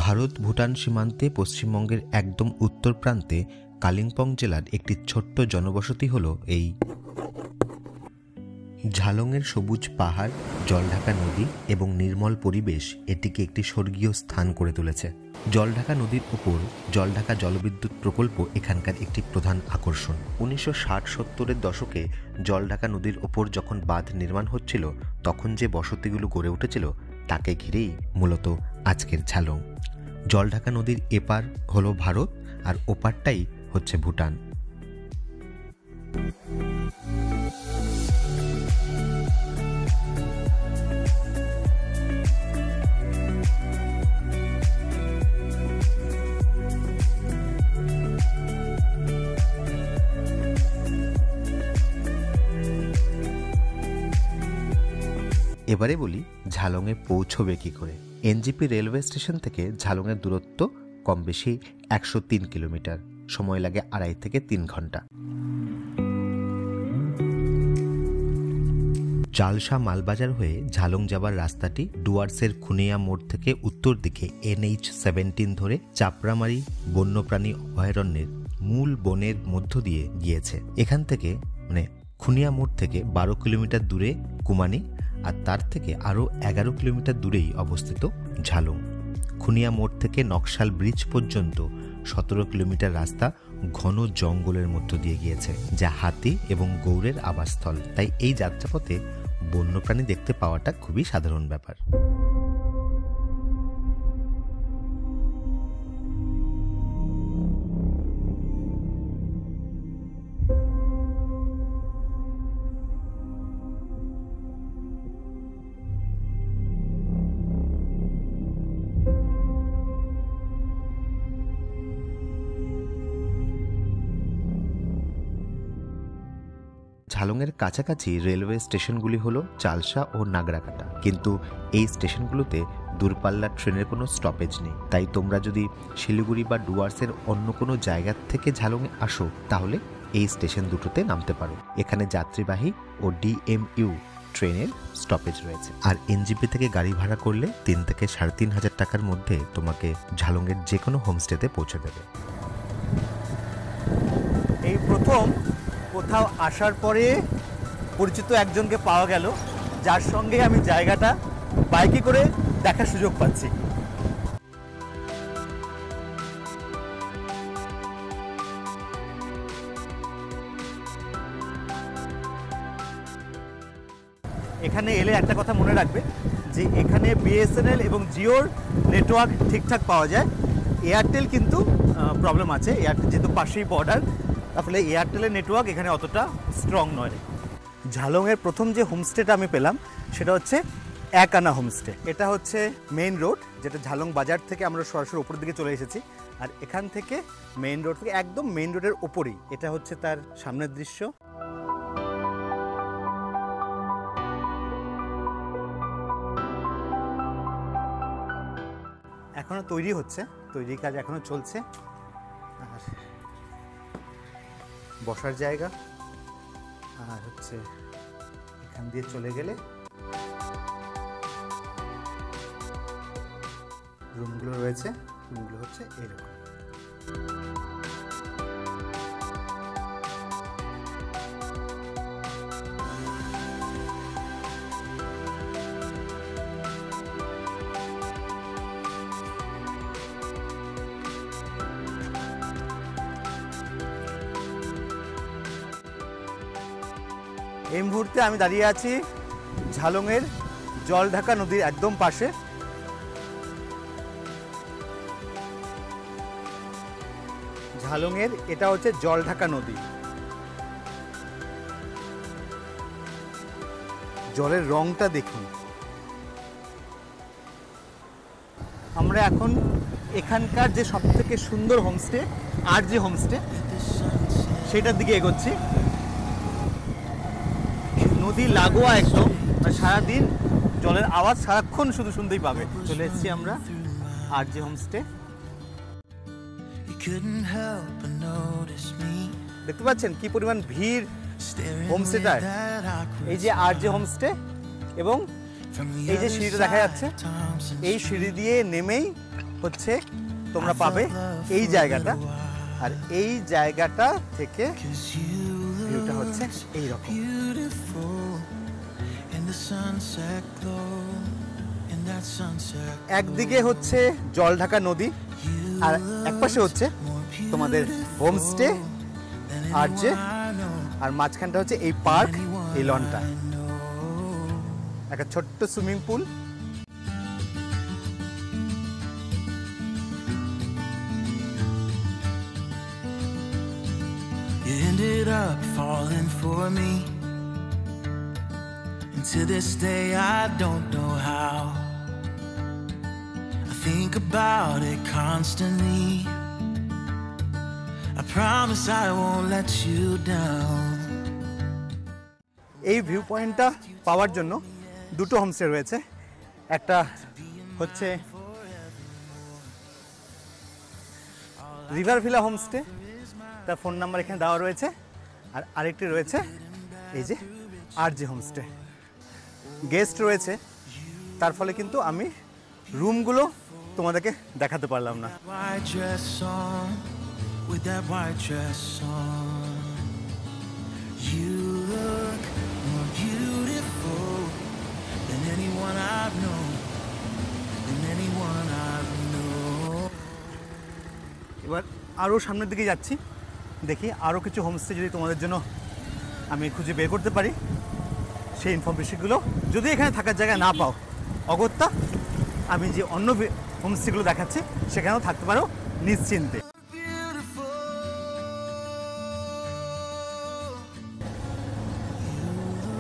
ভারত ভুটান সীমান্তে পশ্চিমবঙ্গের একদম উত্তর প্রান্তে কালিম্পং জেলার একটি ছোট্ট জনবসতি হলো এই ঝালংয়ের সবুজ পাহাড়, জলঢাকা নদী এবং নির্মল পরিবেশ এটিকে একটি স্বর্গীয় স্থান করে তুলেছে। জলঢাকা নদীর উপর জলঢাকা জলবিদ্যুৎ প্রকল্প এখানকার একটি প্রধান আকর্ষণ। 1960-70-এর দশকে জলঢাকা নদীর ওপর যখন বাঁধ নির্মাণ হচ্ছিল, তখন যে বসতিগুলো গড়ে উঠেছিল তাকে ঘিরেই মূলত আজকের ঝালং। জলঢাকা নদীর এপার হলো ভারত আর ওপারটাই হচ্ছে ভুটান। এবারে বলি ঝালংয়ে পৌঁছবে কি করে। এনজিপি রেলওয়ে স্টেশন থেকে ঝালংয়ের দূরত্ব কম বেশি 103 কিলোমিটার, সময় লাগে 2.5 থেকে 3 ঘন্টা। চালসা মালবাজার হয়ে ঝালং যাবার রাস্তাটি ডুয়ার্সের খুনিয়া মোড় থেকে উত্তর দিকে NH-17 ধরে চাপড়ামারি বন্যপ্রাণী অভয়ারণ্যের মূল বনের মধ্য দিয়ে গিয়েছে। এখান থেকে খুনিয়া মোড় থেকে 12 কিলোমিটার দূরে কুমানি, আর তার থেকে আরও 11 কিলোমিটার দূরেই অবস্থিত ঝালং। খুনিয়া মোড় থেকে নকশাল ব্রিজ পর্যন্ত 17 কিলোমিটার রাস্তা ঘন জঙ্গলের মধ্য দিয়ে গিয়েছে, যা হাতি এবং গৌড়ের আবাসস্থল। তাই এই যাত্রাপথে বন্যপ্রাণী দেখতে পাওয়াটা খুবই সাধারণ ব্যাপার। ঝালংয়ের কাছাকাছি রেলওয়ে স্টেশনগুলি হলো চালসা ও নাগরাকাটা, কিন্তু এই স্টেশনগুলোতে দূরপাল্লার ট্রেনের কোনো স্টপেজ নেই। তাই তোমরা যদি শিলিগুড়ি বা ডুয়ার্সের অন্য কোনো জায়গা থেকে ঝালংয়ে আসো, তাহলে এই স্টেশন দুটোতে নামতে পারো। এখানে যাত্রীবাহী ও DMU ট্রেনের স্টপেজ রয়েছে। আর এনজিপি থেকে গাড়ি ভাড়া করলে 3 থেকে 3,500 টাকার মধ্যে তোমাকে ঝালংয়ের যে কোনো হোমস্টেতে পৌঁছে দেবে। এই প্রথম কোথাও আসার পরে পরিচিত একজনকে পাওয়া গেল, যার সঙ্গে আমি জায়গাটা বাইকে করে দেখার সুযোগ পাচ্ছি। এখানে এলে একটা কথা মনে রাখবে যে এখানে BSNL এবং জিওর নেটওয়ার্ক ঠিকঠাক পাওয়া যায়। এয়ারটেল কিন্তু প্রবলেম আছে, এয়ারটেল যেহেতু পাশেই বর্ডার, তাহলে এয়ারটেলের নেটওয়ার্ক এখানে অতটা স্ট্রং নয়। ঝালংয়ের প্রথম যে হোমস্টেটা আমি পেলাম সেটা হচ্ছে এক আনা হোমস্টে। এটা হচ্ছে মেইন রোড, যেটা ঝালং বাজার থেকে আমরা সরাসরি উপরের দিকে চলে এসেছি। আর এখান থেকে মেইন রোড থেকে একদম মেইন রোডের ওপরেই এটা হচ্ছে তার সামনের দৃশ্য। এখনো তৈরি হচ্ছে, তৈরির কাজ এখনো চলছে। আর বসার জায়গা, আর হচ্ছে এখান দিয়ে চলে গেলে রুমগুলো রয়েছে। রুমগুলো হচ্ছে এরকম। এই মুহূর্তে আমি দাঁড়িয়ে আছি ঝালংয়ের জলঢাকা নদীর একদম পাশে। ঝালংয়ের এটা হচ্ছে জলঢাকা নদী। জলের রংটা দেখুন। আমরা এখন এখানকার যে সবথেকে সুন্দর হোমস্টে RJ হোমস্টে সেটার দিকে এগোচ্ছি। নদী লাগোয়া একদম, সারাদিন জলের আওয়াজ সারাক্ষণ শুধু শুনতেই পাবে। চলে এসেছি আমরা RJ হোমস্টে। দেখতে পাচ্ছেন কি পরিমাণ ভিড় হোমস্টেটার। এই যে RJ হোমস্টে এবং এই যে সিঁড়িটা দেখা যাচ্ছে, এই সিঁড়ি দিয়ে নেমেই হচ্ছে তোমরা পাবে এই জায়গাটা, আর এই জায়গাটা থেকে ভিউটা হচ্ছে এই রকম। একদিকে হচ্ছে জল ঢাকা নদী, আর একপাশে হচ্ছে তোমাদের হোমস্টে আরজে, আর মাঝখানটা হচ্ছে এই পার্ক, এই লনটা, একটা ছোট্ট swimming pool. You ended up falling for me, and to this day I don't know how. I think about it constantly. I promise I won't let you down. এই view পয়েন্টটা পাওয়ার জন্য দুটো হোমস্টে রয়েছে। একটা হচ্ছে রিভার ভিলা হোমস্টে, তার phone number এখানে দেওয়া রয়েছে, আর আরেকটি রয়েছে এই যে আরজে হোমস্টে। গেস্ট রয়েছে, তার ফলে কিন্তু আমি রুমগুলো তোমাদেরকে দেখাতে পারলাম না। White dress on, with that white dress on, you look more beautiful than anyone I've known, than anyone I've known. এবার আরও সামনের দিকে যাচ্ছি, দেখি আরও কিছু হোমস্টে যদি তোমাদের জন্য আমি খুঁজে বের করতে পারি, সেই ইনফরমেশনগুলো যদি এখানে থাকার জায়গা না পাও, অগত্যা আমি যে অন্য হোমস্টেগুলো দেখাচ্ছি সেখানেও থাকতে পারো নিশ্চিন্তে।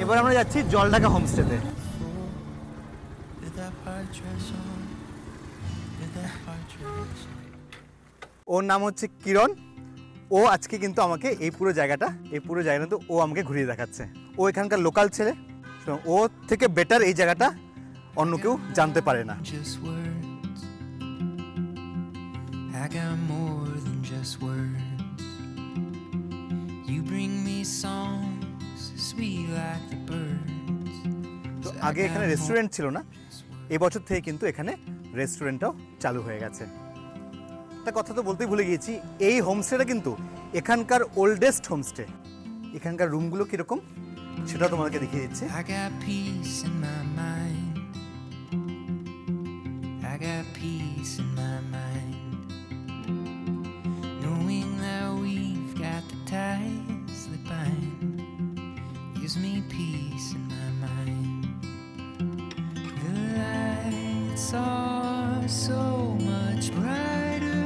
এবার আমরা যাচ্ছি Jaldhaka হোমস্টেতে। With that white dress on, with that white dress on. ওর নাম হচ্ছে কিরণ। ও আজকে কিন্তু আমাকে এই পুরো জায়গাটা তো ও আমাকে ঘুরিয়ে দেখাচ্ছে। ও এখানকার লোকাল ছেলে, ও থেকে বেটার এই জায়গাটা অন্য কেউ জানতে পারে না। Just words, I got more than just words. You bring me songs sweet like the birds. তো আগে এখানে রেস্টুরেন্ট ছিল না, এবছর থেকে কিন্তু এখানে রেস্টুরেন্টটাও চালু হয়ে গেছে। একটা কথা তো বলতেই ভুলে গিয়েছি, এই হোমস্টেটা কিন্তু এখানকার ওল্ডেস্ট হোমস্টে। এখানকার রুমগুলো কীরকম সেটাও তোমাদেরকে দেখিয়ে দিচ্ছি। I got peace in my mind. I got peace in my mind. Knowing that we've got the ties that bind gives me peace in my mind. The lights are so much brighter.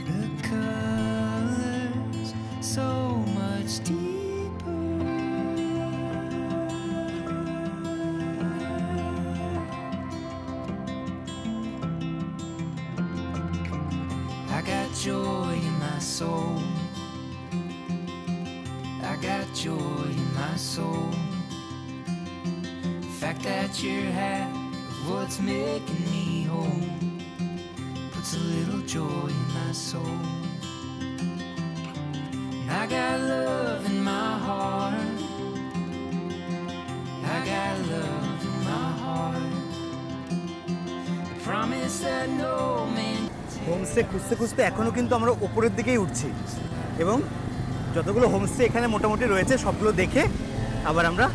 The colors so much deeper. I got joy in my soul. I got joy in my soul. The fact that you're half of what's making me whole puts a little joy in my soul. I got love in my heart. I got love in my heart. I promise that no man. Homestay খুঁজতে খুঁজতে এখনও কিন্তু আমরা ওপরের দিকেই উঠছি, এবং যতগুলো হোমস্টে এখানে মোটামুটি রয়েছে সবগুলো দেখে আবার আমরা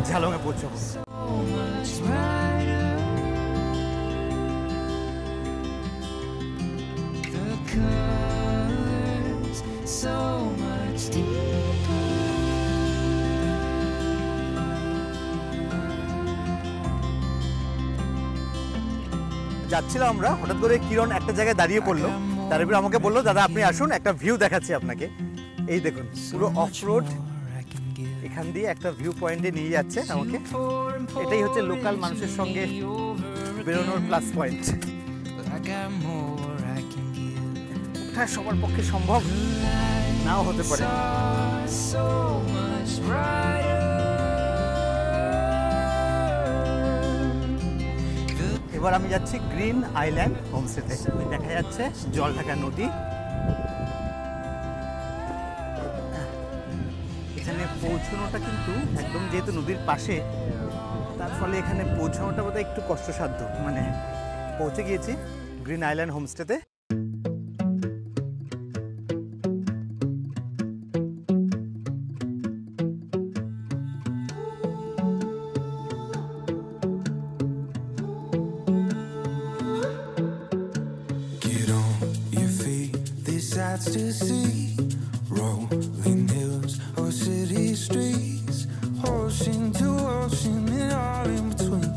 ঝালংয়ে পৌঁছাবো। So much brighter. The colors so much deeper. যাচ্ছিলাম আমরা, হঠাৎ করে কিরণ একটা জায়গায় দাঁড়িয়ে পড়লো, তারপরে আমাকে বললো দাদা আপনি আসুন, একটা ভিউ দেখাচ্ছি আপনাকে। এই দেখুন পুরো অফ রোড, এখান দিয়ে একটা ভিউ পয়েন্টে নিয়ে যাচ্ছে আমাকে। এটাই হচ্ছে লোকাল মানুষের সঙ্গে বেরোনোর plus point. I got more I can give. হ্যাঁ, সবার পক্ষে সম্ভব নাও হতে পারে। So much brighter. এবার আমি যাচ্ছি গ্রিন আইল্যান্ড হোমস্টেতে। দেখা যাচ্ছে জলঢাকা নদী। এখানে পৌঁছানোটা কিন্তু একদম, যেহেতু নদীর পাশে, তার ফলে এখানে পৌঁছানোটা বোধহয় একটু কষ্টসাধ্য। মানে পৌঁছে গিয়েছি গ্রিন আইল্যান্ড হোমস্টেতে। To see rolling hills or city streets, ocean to ocean and all in between.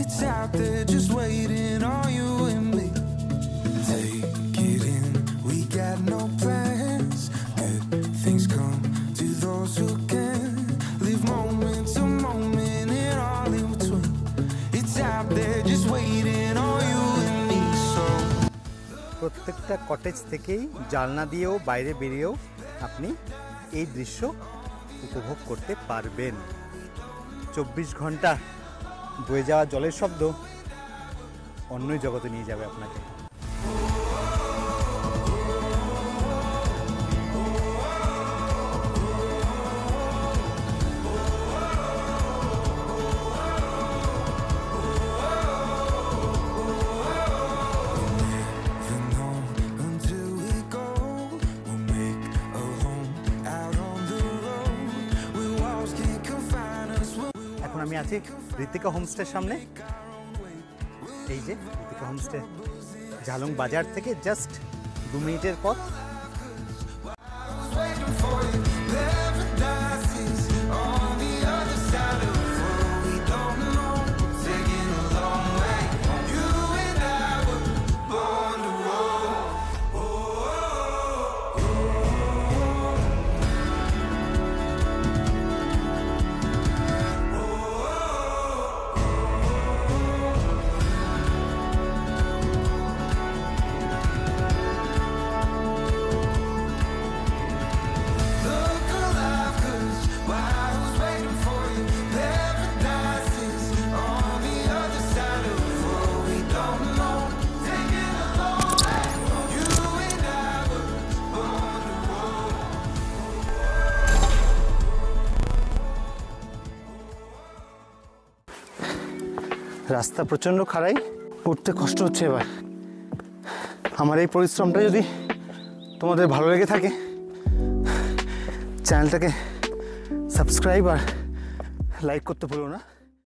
It's out there just waiting on you and me. Take it in, we got no plans. Good things come to those who can. Live moment to moment and all in between. It's out there just waiting on you and me. So প্রত্যেকটা cottage থেকেই জানলা দিয়েও বাইরে বেরিয়েও আপনি এই দৃশ্য উপভোগ করতে পারবেন। 24 ঘন্টা বয়ে যাওয়া জলের শব্দ অন্যই জগতে নিয়ে যাবে আপনাকে। আমি আছি ঋতিকা হোমস্টের সামনে। এই যে ঋতিকা হোমস্টে ঝালং বাজার থেকে জাস্ট 2 মিনিটের পথ। রাস্তা প্রচণ্ড খাড়াই, উঠতে কষ্ট হচ্ছে। এবার আমার এই পরিশ্রমটা যদি তোমাদের ভালো লেগে থাকে, চ্যানেলটাকে সাবস্ক্রাইব আর লাইক করতে ভুলো না।